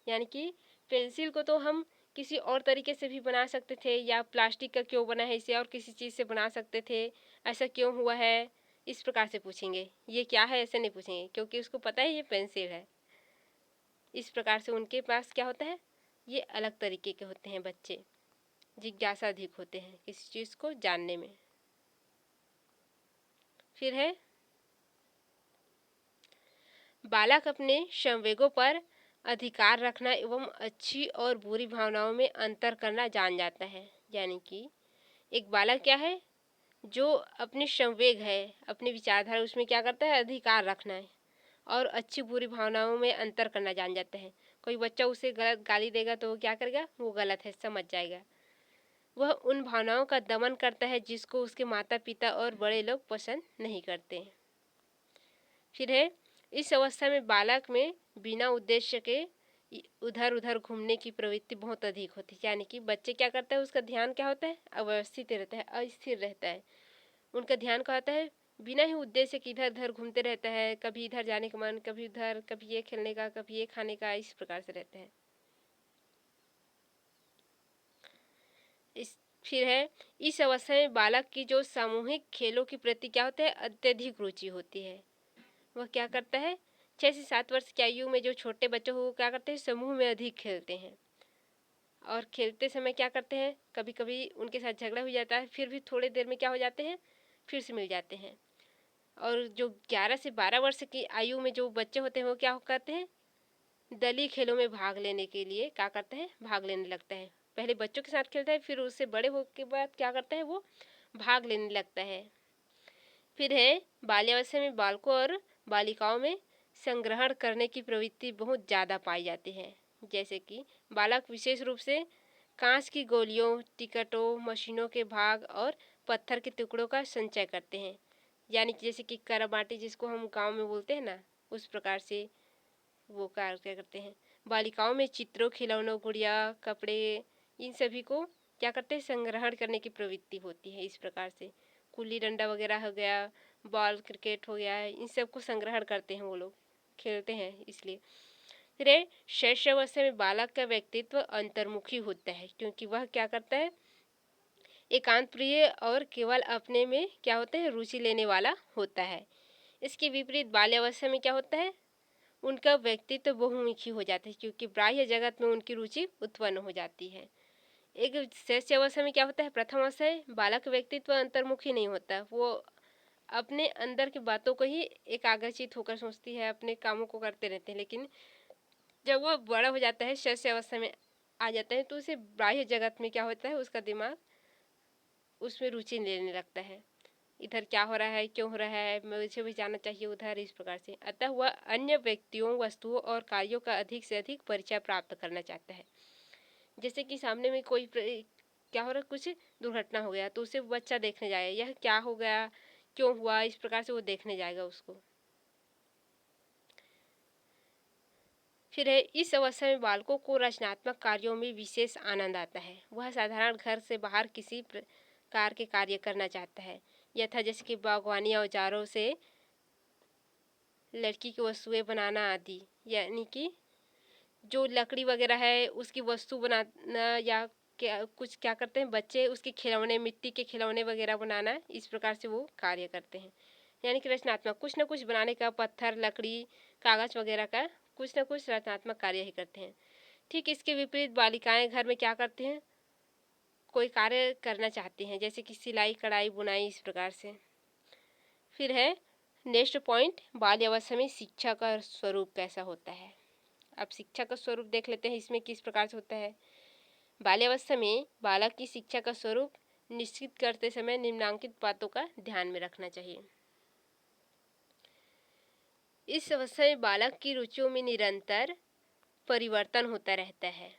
S1: यानी कि पेंसिल को तो हम किसी और तरीके से भी बना सकते थे, या प्लास्टिक का क्यों बना है इसे और किसी चीज़ से बना सकते थे, ऐसा क्यों हुआ है, इस प्रकार से पूछेंगे। ये क्या है ऐसे नहीं पूछेंगे, क्योंकि उसको पता है ये पेंसिल है। इस प्रकार से उनके पास क्या होता है, ये अलग तरीके के होते हैं बच्चे, जिज्ञासा अधिक होते हैं किसी चीज़ को जानने में। फिर है बालक अपने संवेगों पर अधिकार रखना एवं अच्छी और बुरी भावनाओं में अंतर करना जान जाता है। यानी कि एक बालक क्या है, जो अपनी संवेग है, अपनी विचारधारा, उसमें क्या करता है, अधिकार रखना है और अच्छी बुरी भावनाओं में अंतर करना जान जाता है। कोई बच्चा उसे गलत गाली देगा तो वो क्या करेगा, वो गलत है समझ जाएगा। वह उन भावनाओं का दमन करता है जिसको उसके माता पिता और बड़े लोग पसंद नहीं करते। फिर है इस अवस्था में बालक में बिना उद्देश्य के उधर उधर घूमने की प्रवृत्ति बहुत अधिक होती है। यानी कि बच्चे क्या करता है, उसका ध्यान क्या होता है, अव्यवस्थित रहता है, अस्थिर रहता है। उनका ध्यान क्या होता है, बिना ही उद्देश्य के इधर उधर घूमते रहता है, कभी इधर जाने का मन, कभी उधर, कभी ये खेलने का, कभी ये खाने का, इस प्रकार से रहता है। इस फिर है इस अवस्था में बालक की जो सामूहिक खेलों की प्रति क्या होता है, अत्यधिक रुचि होती है। वह क्या करता है, 6 से 7 वर्ष की आयु में जो छोटे बच्चे हो वो क्या करते हैं, समूह में अधिक खेलते हैं और खेलते समय क्या करते हैं, कभी कभी उनके साथ झगड़ा हो जाता है, फिर भी थोड़ी देर में क्या हो जाते हैं, फिर से मिल जाते हैं। और जो 11 से 12 वर्ष की आयु में जो बच्चे होते हैं वो क्या करते हैं, दलीय खेलों में भाग लेने के लिए क्या करते हैं, भाग लेने लगता है। पहले बच्चों के साथ खेलता है, फिर उससे बड़े होने के बाद क्या करता है, वो भाग लेने लगता है। फिर है बाल्यावस्था में बालकों और बालिकाओं में संग्रहण करने की प्रवृत्ति बहुत ज़्यादा पाई जाती है। जैसे कि बालक विशेष रूप से कांच की गोलियों, टिकटों, मशीनों के भाग और पत्थर के टुकड़ों का संचय करते हैं। यानी कि जैसे कि करामाटी जिसको हम गांव में बोलते हैं ना, उस प्रकार से वो कार्य करते हैं। बालिकाओं में चित्रों, खिलौनों, गुड़िया, कपड़े, इन सभी को क्या करते हैं, संग्रहण करने की प्रवृत्ति होती है। इस प्रकार से गुल्ली डंडा वगैरह हो गया, बॉल क्रिकेट हो गया, इन सब को संग्रहण करते हैं, वो लोग खेलते हैं। इसलिए फिर शैशवावस्था में बालक का व्यक्तित्व अंतर्मुखी होता है, क्योंकि वह क्या करता है, एकांत प्रिय और केवल अपने में क्या होता है, रुचि लेने वाला होता है। इसके विपरीत बाल्यावस्था में क्या होता है, उनका व्यक्तित्व बहुमुखी हो जाता है, क्योंकि बाह्य जगत में उनकी रुचि उत्पन्न हो जाती है। एक शैशव अवस्था में क्या होता है, प्रथम अवस्था है, बालक व्यक्तित्व अंतर्मुखी नहीं होता, वो अपने अंदर की बातों को ही एकाग्रचित होकर सोचती है, अपने कामों को करते रहते हैं। लेकिन जब वो बड़ा हो जाता है, शैशव अवस्था में आ जाता है, तो उसे बाह्य जगत में क्या होता है, उसका दिमाग उसमें रुचि लेने लगता है, इधर क्या हो रहा है, क्यों हो रहा है, मुझे भी जाना चाहिए उधर, इस प्रकार से। अतः वह अन्य व्यक्तियों, वस्तुओं और कार्यों का अधिक से अधिक परिचय प्राप्त करना चाहता है। जैसे कि सामने में कोई क्या हो रहा है, कुछ दुर्घटना हो गया तो उसे बच्चा देखने जाएगा, यह क्या हो गया, क्यों हुआ, इस प्रकार से वो देखने जाएगा उसको। फिर है इस अवस्था में बालकों को रचनात्मक कार्यों में विशेष आनंद आता है। वह साधारण घर से बाहर किसी प्रकार के कार्य करना चाहता है, यथा जैसे कि बागवानी औजारों से लड़की की वस्तुएं बनाना आदि। यानी कि जो लकड़ी वगैरह है उसकी वस्तु बनाना, या क्या करते हैं बच्चे, उसके खिलौने, मिट्टी के खिलौने वगैरह बनाना, इस प्रकार से वो कार्य करते हैं। यानी कि रचनात्मक कुछ न कुछ बनाने का, पत्थर, लकड़ी, कागज वगैरह का कुछ न कुछ रचनात्मक कार्य ही करते हैं। ठीक इसके विपरीत बालिकाएं घर में क्या करती हैं, कोई कार्य करना चाहती हैं, जैसे कि सिलाई, कढ़ाई, बुनाई, इस प्रकार से। फिर है नेक्स्ट पॉइंट, बाल्यावस्था में शिक्षा का स्वरूप कैसा होता है। अब शिक्षा का स्वरूप देख लेते हैं, इसमें किस प्रकार से होता है। बाल्यावस्था में बालक की शिक्षा का स्वरूप निश्चित करते समय निम्नलिखित बातों का ध्यान में रखना चाहिए। इस अवस्था में बालक की रुचियों में निरंतर परिवर्तन होता रहता है,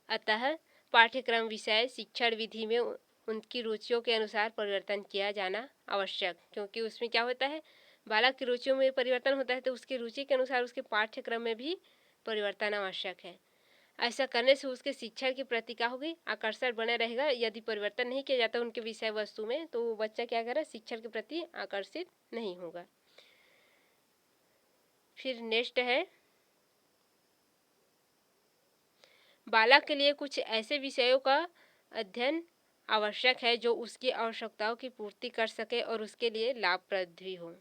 S1: अतः पाठ्यक्रम, विषय, शिक्षण विधि में उनकी रुचियों के अनुसार परिवर्तन किया जाना आवश्यक, क्योंकि उसमें क्या होता है, बालक की रुचियों में परिवर्तन होता है तो उसकी रुचि के अनुसार उसके पाठ्यक्रम में भी परिवर्तन आवश्यक है। ऐसा करने से उसके शिक्षण के प्रति क्या होगी, आकर्षण बना रहेगा। यदि परिवर्तन नहीं किया जाता उनके विषय वस्तु में तो वो बच्चा क्या करेगा, शिक्षण के प्रति आकर्षित नहीं होगा। फिर नेक्स्ट है, बालक के लिए कुछ ऐसे विषयों का अध्ययन आवश्यक है जो उसकी आवश्यकताओं की पूर्ति कर सके और उसके लिए लाभप्रद भी हो।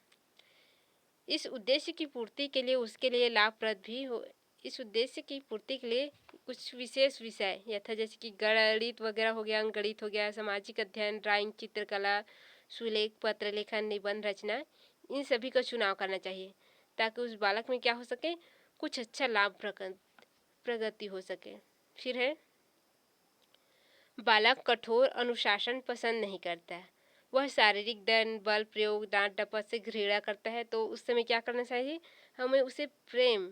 S1: इस उद्देश्य की पूर्ति के लिए उसके लिए लाभप्रद भी हो। इस उद्देश्य की पूर्ति के लिए कुछ विशेष विषय यथा जैसे कि गणित वगैरह हो गया, अंकगणित हो गया, सामाजिक अध्ययन, ड्राइंग, चित्रकला, सुलेख, पत्र लेखन, निबंध रचना, इन सभी का चुनाव करना चाहिए ताकि उस बालक में क्या हो सके, कुछ अच्छा लाभ प्रगति हो सके। फिर है, बालक कठोर अनुशासन पसंद नहीं करता है, वह शारीरिक दंड, बल प्रयोग, डांट डपट से घृणा करता है। तो उस समय क्या करना चाहिए, हमें उसे प्रेम,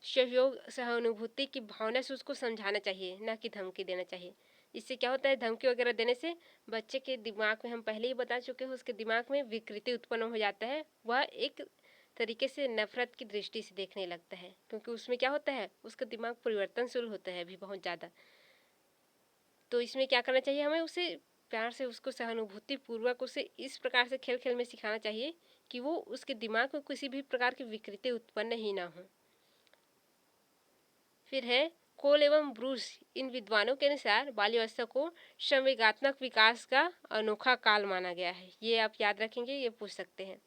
S1: सहयोग, सहानुभूति की भावना से उसको समझाना चाहिए, ना कि धमकी देना चाहिए। इससे क्या होता है, धमकी वगैरह देने से बच्चे के दिमाग में, हम पहले ही बता चुके हैं, उसके दिमाग में विकृति उत्पन्न हो जाता है, वह एक तरीके से नफरत की दृष्टि से देखने लगता है, क्योंकि उसमें क्या होता है, उसका दिमाग परिवर्तनशील होता है अभी बहुत ज़्यादा। तो इसमें क्या करना चाहिए, हमें उसे प्यार से, उसको सहानुभूति पूर्वक उसे इस प्रकार से खेल खेल में सिखाना चाहिए कि वो उसके दिमाग में किसी भी प्रकार की विकृति उत्पन्न ही ना हो। फिर है, कोल एवं ब्रूस इन विद्वानों के अनुसार बाल्यावस्था को संवेगात्मक विकास का अनोखा काल माना गया है। ये आप याद रखेंगे, ये पूछ सकते हैं।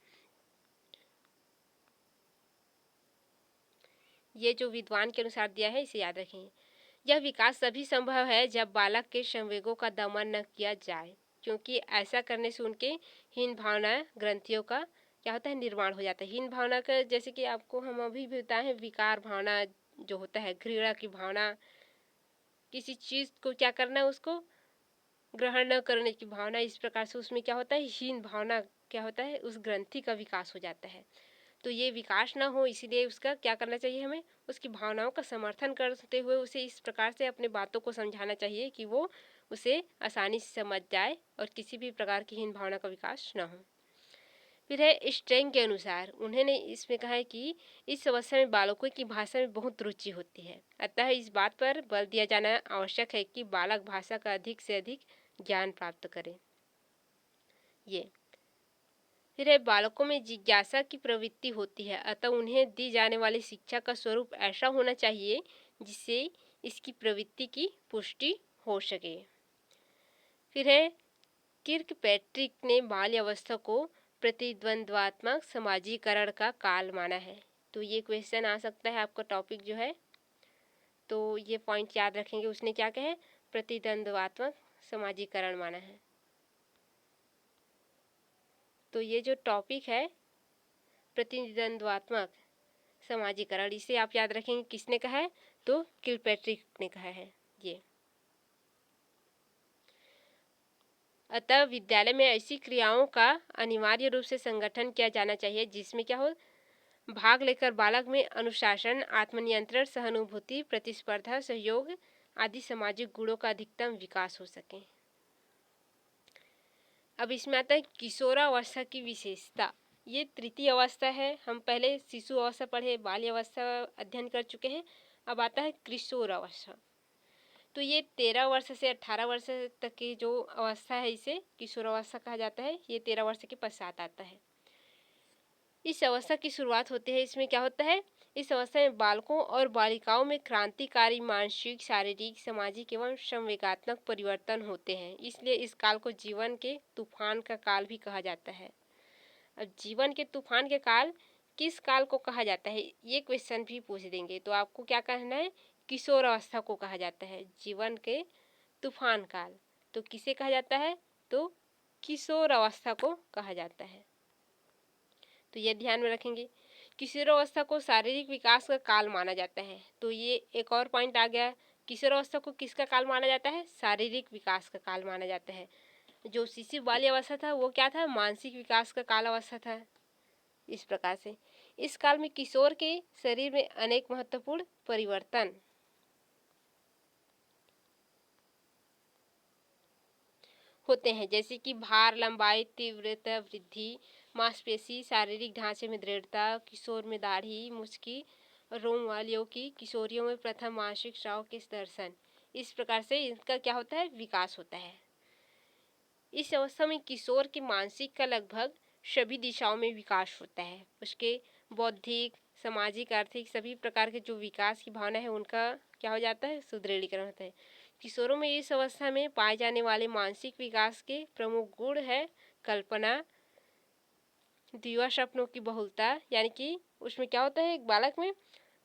S1: ये जो विद्वान के अनुसार दिया है इसे याद रखेंगे। यह विकास तभी संभव है जब बालक के संवेगों का दमन न किया जाए, क्योंकि ऐसा करने से उनके हीन भावना ग्रंथियों का क्या होता है, निर्माण हो जाता है। हीन भावना का जैसे कि आपको हम अभी भी बताएं, विकार भावना जो होता है, घृणा की भावना, किसी चीज़ को क्या करना, उसको ग्रहण न करने की भावना, इस प्रकार से उसमें क्या होता है, हीन भावना क्या होता है, उस ग्रंथि का विकास हो जाता है। तो ये विकास ना हो इसीलिए उसका क्या करना चाहिए, हमें उसकी भावनाओं का समर्थन करते हुए उसे इस प्रकार से अपने बातों को समझाना चाहिए कि वो उसे आसानी से समझ जाए और किसी भी प्रकार की हीन भावना का विकास ना हो। फिर है, स्ट्रेंग के अनुसार उन्होंने इसमें कहा है कि इस अवस्था में बालकों की भाषा में बहुत रुचि होती है, अतः इस बात पर बल दिया जाना आवश्यक है कि बालक भाषा का अधिक से अधिक ज्ञान प्राप्त करें। ये फिर है, बालकों में जिज्ञासा की प्रवृत्ति होती है, अतः उन्हें दी जाने वाली शिक्षा का स्वरूप ऐसा होना चाहिए जिससे इसकी प्रवृत्ति की पुष्टि हो सके। फिर है, किर्कपैट्रिक ने बाल्यावस्था को प्रतिद्वंद्वात्मक समाजीकरण का काल माना है। तो ये क्वेश्चन आ सकता है आपका टॉपिक जो है, तो ये पॉइंट याद रखेंगे। उसने क्या कहा है, प्रतिद्वंद्वात्मक समाजीकरण माना है। तो ये जो टॉपिक है प्रतिद्वंद्वात्मक समाजीकरण, इसे आप याद रखेंगे किसने कहा है, तो किलपैट्रिक ने कहा है ये। अतः विद्यालय में ऐसी क्रियाओं का अनिवार्य रूप से संगठन किया जाना चाहिए जिसमें क्या हो, भाग लेकर बालक में अनुशासन, आत्मनियंत्रण, सहानुभूति, प्रतिस्पर्धा, सहयोग आदि सामाजिक गुणों का अधिकतम विकास हो सके। अब इसमें आता है किशोरावस्था की विशेषता। ये तृतीय अवस्था है, हम पहले शिशु अवस्था पढ़े, बाल्य अवस्था अध्ययन कर चुके हैं। अब आता है किशोर अवस्था। तो ये 13 वर्ष से 18 वर्ष तक की जो अवस्था है इसे किशोर अवस्था कहा जाता है। ये 13 वर्ष के पश्चात आता है। इस अवस्था की शुरुआत होती है, इसमें क्या होता है, इस अवस्था में बालकों और बालिकाओं में क्रांतिकारी मानसिक, शारीरिक, सामाजिक एवं संवेगात्मक परिवर्तन होते हैं। इसलिए इस काल को जीवन के तूफान का काल भी कहा जाता है। अब जीवन के तूफान के काल किस काल को कहा जाता है, ये क्वेश्चन भी पूछ देंगे, तो आपको क्या कहना है, किशोर अवस्था को कहा जाता है जीवन के तूफान काल। तो किसे कहा जाता है, तो किशोर अवस्था को कहा जाता है। तो ये ध्यान में रखेंगे। किशोरावस्था को शारीरिक विकास का काल माना जाता है, तो ये एक और पॉइंट आ गया। किशोरावस्था को किसका काल माना जाता है, शारीरिक विकास का काल माना जाता है। जो शिशु बाल्य अवस्था था वो क्या था, मानसिक विकास का काल अवस्था था। इस प्रकार से इस काल में किशोर के शरीर में अनेक महत्वपूर्ण परिवर्तन होते हैं, जैसे कि भार, लंबाई, तीव्रता वृद्धि, मांसपेशी, शारीरिक ढांचे में दृढ़ता, किशोर में दाढ़ी, मुचकी, रोम वालियों की, किशोरियों में प्रथम मासिक स्राव के दर्शन। इस प्रकार से इनका क्या होता है, विकास होता है। इस अवस्था में किशोर की मानसिक का लगभग सभी दिशाओं में विकास होता है। उसके बौद्धिक, सामाजिक, आर्थिक सभी प्रकार के जो विकास की भावना है उनका क्या हो जाता है, सुदृढ़ीकरण होता है। किशोरों में इस अवस्था में पाए जाने वाले मानसिक विकास के प्रमुख गुण है कल्पना, दिवा सपनों की बहुलता, यानी कि उसमें क्या होता है, एक बालक में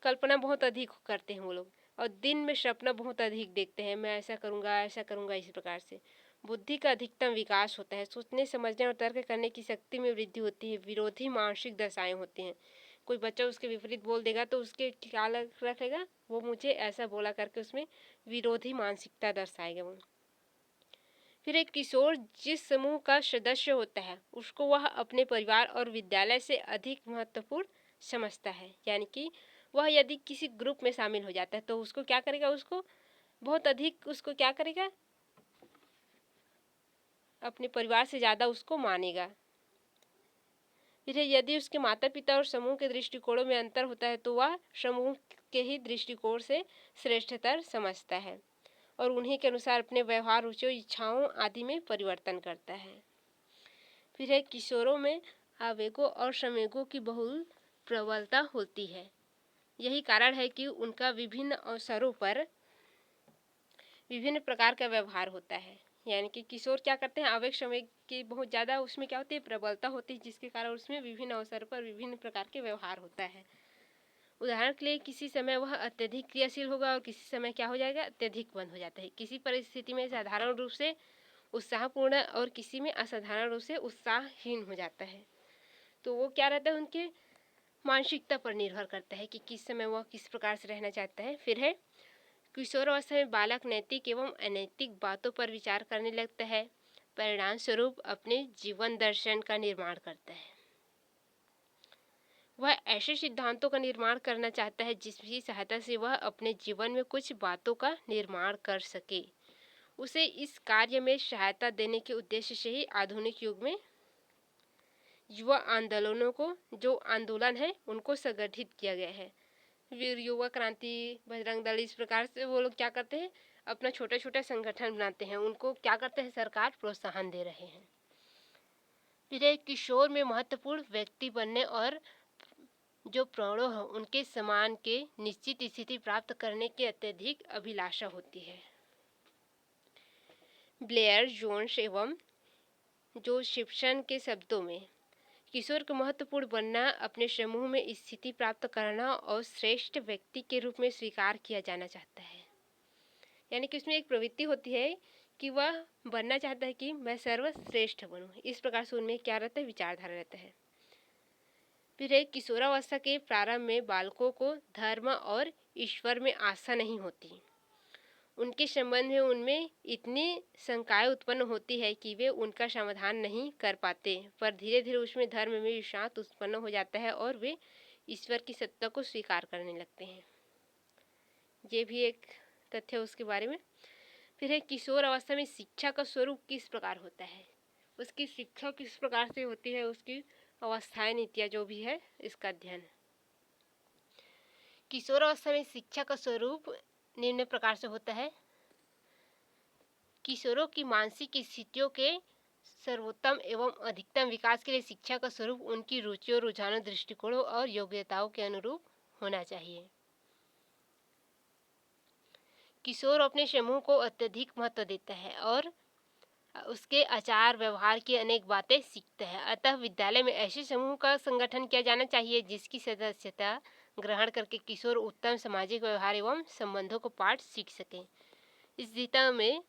S1: कल्पना बहुत अधिक करते हैं वो लोग, और दिन में सपना बहुत अधिक देखते हैं, मैं ऐसा करूँगा ऐसा करूँगा। इस प्रकार से बुद्धि का अधिकतम विकास होता है, सोचने समझने और तर्क करने की शक्ति में वृद्धि होती है। विरोधी मानसिक दशाएं होती हैं, कोई बच्चा उसके विपरीत बोल देगा तो उसके क्या रखेगा, वो मुझे ऐसा बोला करके उसमें विरोधी मानसिकता दर्शाएगा वो। फिर एक किशोर जिस समूह का सदस्य होता है उसको वह अपने परिवार और विद्यालय से अधिक महत्वपूर्ण समझता है, यानी कि वह यदि किसी ग्रुप में शामिल हो जाता है तो उसको क्या करेगा, उसको बहुत अधिक उसको क्या करेगा, अपने परिवार से ज़्यादा उसको मानेगा। फिर यदि उसके माता पिता और समूह के दृष्टिकोणों में अंतर होता है तो वह समूह के ही दृष्टिकोण से श्रेष्ठतर समझता है और उन्हीं के अनुसार अपने व्यवहार, रुचियों, इच्छाओं आदि में परिवर्तन करता है। फिर है किशोरों में आवेगों और संवेगों की बहुल प्रबलता होती है। यही कारण है कि उनका विभिन्न अवसरों पर विभिन्न प्रकार का व्यवहार होता है। यानी कि किशोर क्या करते हैं, आवेग संवेग की बहुत ज़्यादा उसमें क्या होती है, प्रबलता होती है, जिसके कारण उसमें विभिन्न अवसरों पर विभिन्न प्रकार के व्यवहार होता है। उदाहरण के लिए किसी समय वह अत्यधिक क्रियाशील होगा और किसी समय क्या हो जाएगा, अत्यधिक बंद हो जाता है। किसी परिस्थिति में साधारण रूप से उत्साहपूर्ण और किसी में असाधारण रूप से उत्साहहीन हो जाता है। तो वो क्या रहता है, उनके मानसिकता पर निर्भर करता है कि किस समय वह किस प्रकार से रहना चाहता है। फिर है किशोरावस्था में बालक नैतिक एवं अनैतिक बातों पर विचार करने लगता है, परिणाम स्वरूप अपने जीवन दर्शन का निर्माण करता है। वह ऐसे सिद्धांतों का निर्माण करना चाहता है जिसकी सहायता से वह अपने जीवन में कुछ बातों का निर्माण कर सके। उसे इस कार्य में सहायता देने के उद्देश्य से ही आधुनिक युग में युवा आंदोलनों को, जो आंदोलन है उनको संगठित किया गया है। वीर युवा क्रांति, बजरंग दल, इस प्रकार से वो लोग क्या करते हैं, अपना छोटा छोटा संगठन बनाते हैं, उनको क्या करते हैं, सरकार प्रोत्साहन दे रहे हैं। फिर एक किशोर में महत्वपूर्ण व्यक्ति बनने और जो प्रौढ़ हो उनके समान के निश्चित स्थिति प्राप्त करने की अत्यधिक अभिलाषा होती है। ब्लेयर, जोन्स एवं जो शिप्सन के शब्दों में किशोर को महत्वपूर्ण बनना, अपने समूह में स्थिति प्राप्त करना और श्रेष्ठ व्यक्ति के रूप में स्वीकार किया जाना चाहता है। यानी कि उसमें एक प्रवृत्ति होती है कि वह बनना चाहता है कि मैं सर्वश्रेष्ठ बनूं। इस प्रकार से उनमें क्या रहता है, विचारधारा रहता है। फिर एक किशोरावस्था के प्रारंभ में बालकों को धर्म और ईश्वर में आस्था नहीं होती। उनके संबंध में उनमें इतनी शंकाएं उत्पन्न होती है कि वे उनका समाधान नहीं कर पाते, पर धीरे धीरे उसमें धर्म में विश्वास उत्पन्न हो जाता है और वे ईश्वर की सत्ता को स्वीकार करने लगते हैं। ये भी एक तथ्य उसके बारे में। फिर है किशोर अवस्था में शिक्षा का स्वरूप किस प्रकार होता है, उसकी शिक्षा किस प्रकार से होती है, उसकी अवस्थाएं, नीतियाँ जो भी है, इसका अध्ययन। किशोर अवस्था में शिक्षा का स्वरूप निम्न प्रकार से होता है। किशोरों की मानसिक स्थितियों के सर्वोत्तम एवं अधिकतम विकास के लिए शिक्षा का स्वरूप उनकी रुचियों, रुझानों, दृष्टिकोणों और योग्यताओं के अनुरूप होना चाहिए। किशोर अपने समूह को अत्यधिक महत्व देता है और उसके आचार व्यवहार की अनेक बातें सीखता है। अतः विद्यालय में ऐसे समूह का संगठन किया जाना चाहिए जिसकी सदस्यता ग्रहण करके किशोर उत्तम सामाजिक व्यवहार एवं संबंधों को पाठ सीख सकें। इस दिशा में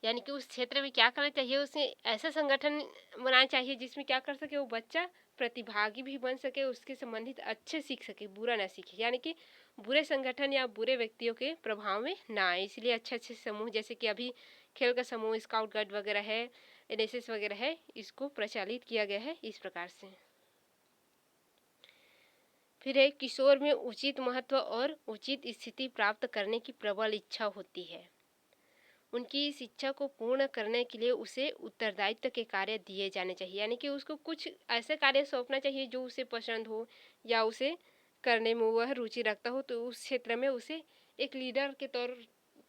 S1: यानी कि उस क्षेत्र में क्या करना चाहिए, उसे ऐसा संगठन बनाना चाहिए जिसमें क्या कर सके, वो बच्चा प्रतिभागी भी बन सके, उसके संबंधित अच्छे सीख सके, बुरा ना सीखे, यानी कि बुरे संगठन या बुरे व्यक्तियों के प्रभाव में ना आए। इसलिए अच्छे अच्छे समूह जैसे कि अभी खेल का समूह, स्काउट गाइड वगैरह है, एनएसएस वगैरह है, इसको प्रचलित किया गया है इस प्रकार से। फिर है किशोर में उचित महत्व और उचित स्थिति प्राप्त करने की प्रबल इच्छा होती है। उनकी शिक्षा को पूर्ण करने के लिए उसे उत्तरदायित्व के कार्य दिए जाने चाहिए, यानी कि उसको कुछ ऐसे कार्य सौंपना चाहिए जो उसे पसंद हो या उसे करने में वह रुचि रखता हो, तो उस क्षेत्र में उसे एक लीडर के तौर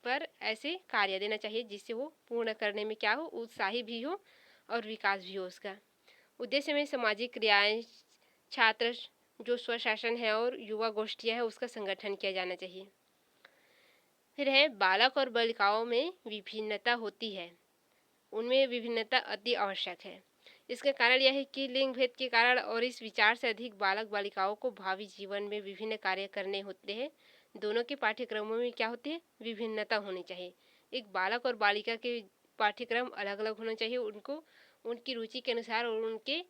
S1: पर ऐसे कार्य देना चाहिए जिससे वो पूर्ण करने में क्या हो, उत्साही भी हो और विकास भी हो उसका। उद्देश्य में सामाजिक क्रियाएं, छात्र जो स्वशासन है और युवा गोष्ठियाँ है उसका संगठन किया जाना चाहिए। फिर है बालक और बालिकाओं में विभिन्नता होती है, उनमें विभिन्नता अति आवश्यक है। इसका कारण यह है कि लिंग भेद के कारण और इस विचार से अधिक बालक बालिकाओं को भावी जीवन में विभिन्न कार्य करने होते हैं। दोनों के पाठ्यक्रमों में क्या होती है, विभिन्नता होनी चाहिए। एक बालक और बालिका के पाठ्यक्रम अलग अलग होना चाहिए, उनको उनकी रुचि के अनुसार और उनके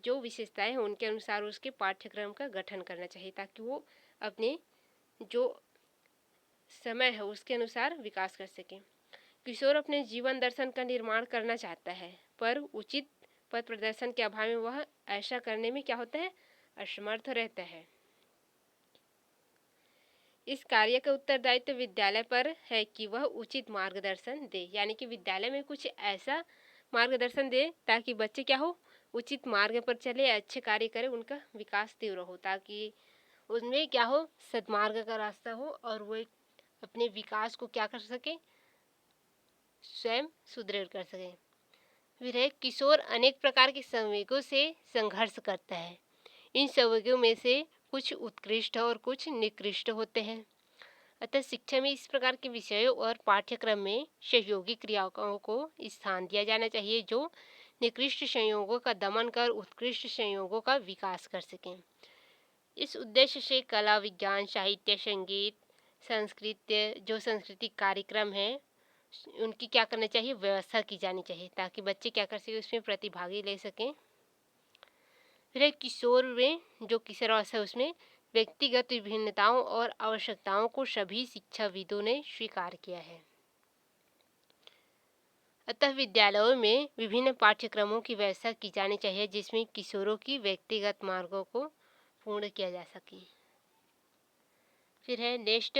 S1: जो विशेषताएं हैं उनके अनुसार उसके पाठ्यक्रम का गठन करना चाहिए ताकि वो अपने जो समय है उसके अनुसार विकास कर सकें। किशोर अपने जीवन दर्शन का निर्माण करना चाहता है पर उचित पथ प्रदर्शन के अभाव में वह ऐसा करने में क्या होता है, असमर्थ रहता है। इस कार्य का उत्तरदायित्व विद्यालय पर है कि वह उचित मार्गदर्शन दे, यानी कि विद्यालय में कुछ ऐसा मार्गदर्शन दे ताकि बच्चे क्या हो, उचित मार्ग पर चले, अच्छे कार्य करें, उनका विकास तीव्र हो, ताकि उनमें क्या हो, सदमार्ग का रास्ता हो और वो अपने विकास को क्या कर सके, स्वयं सुदृढ़ कर सके। फिर है किशोर अनेक प्रकार के संवेगों से संघर्ष करता है। इन संवेगों में से कुछ उत्कृष्ट और कुछ निकृष्ट होते हैं। अतः शिक्षा में इस प्रकार के विषयों और पाठ्यक्रम में सहयोगी क्रियाओं को स्थान दिया जाना चाहिए जो निकृष्ट संयोगों का दमन कर उत्कृष्ट संयोगों का विकास कर सकें। इस उद्देश्य से कला, विज्ञान, साहित्य, संगीत, संस्कृत जो सांस्कृतिक कार्यक्रम हैं उनकी क्या करना चाहिए, व्यवस्था की जानी चाहिए ताकि बच्चे क्या कर सकें, उसमें प्रतिभागी ले सकें। फिर किशोर में जो किशोरावस्था है उसमें व्यक्तिगत विभिन्नताओं और आवश्यकताओं को सभी शिक्षाविदों ने स्वीकार किया है। अतः विद्यालयों में विभिन्न पाठ्यक्रमों की व्यवस्था की जानी चाहिए जिसमें किशोरों की व्यक्तिगत मार्गों को पूर्ण किया जा सके। फिर है नेक्स्ट,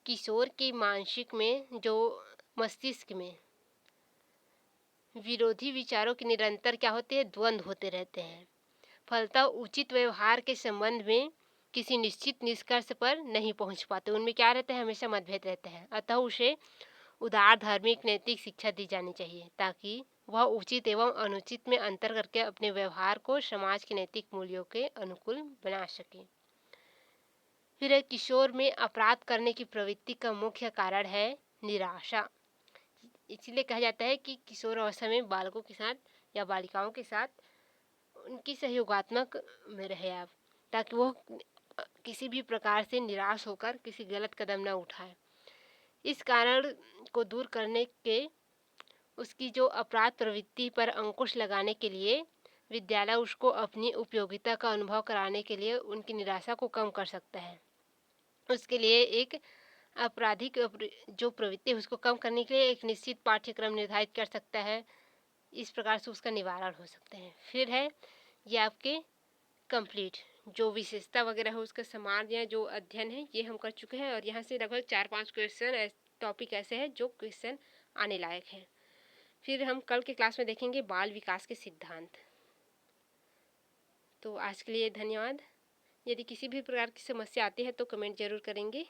S1: किशोर की मानसिक में जो मस्तिष्क में विरोधी विचारों के निरंतर क्या होते हैं, द्वंद्व होते रहते हैं। फलतः उचित व्यवहार के संबंध में किसी निश्चित निष्कर्ष पर नहीं पहुंच पाते, उनमें क्या रहता है, हमेशा मतभेद रहते हैं। अतः उसे उदार धार्मिक नैतिक शिक्षा दी जानी चाहिए ताकि वह उचित एवं अनुचित में अंतर करके अपने व्यवहार को समाज के नैतिक मूल्यों के अनुकूल बना सके। फिर किशोर में अपराध करने की प्रवृत्ति का मुख्य कारण है निराशा। इसलिए कहा जाता है कि किशोर अवस्था में बालकों के साथ या बालिकाओं के साथ उनकी सहयोगात्मक में रहे आप, ताकि वो किसी भी प्रकार से निराश होकर किसी गलत कदम न उठाए। इस कारण को दूर करने के उसकी जो अपराध प्रवृत्ति पर अंकुश लगाने के लिए विद्यालय उसको अपनी उपयोगिता का अनुभव कराने के लिए उनकी निराशा को कम कर सकता है। उसके लिए एक आपराधिक जो प्रवृत्ति है उसको कम करने के लिए एक निश्चित पाठ्यक्रम निर्धारित कर सकता है। इस प्रकार से उसका निवारण हो सकता है। फिर है ये आपके कंप्लीट जो विशेषता वगैरह है उसका समान या जो अध्ययन है ये हम कर चुके हैं और यहाँ से लगभग 4-5 क्वेश्चन टॉपिक ऐसे हैं जो क्वेश्चन आने लायक हैं। फिर हम कल के क्लास में देखेंगे बाल विकास के सिद्धांत। तो आज के लिए धन्यवाद। यदि किसी भी प्रकार की समस्या आती है तो कमेंट जरूर करेंगे।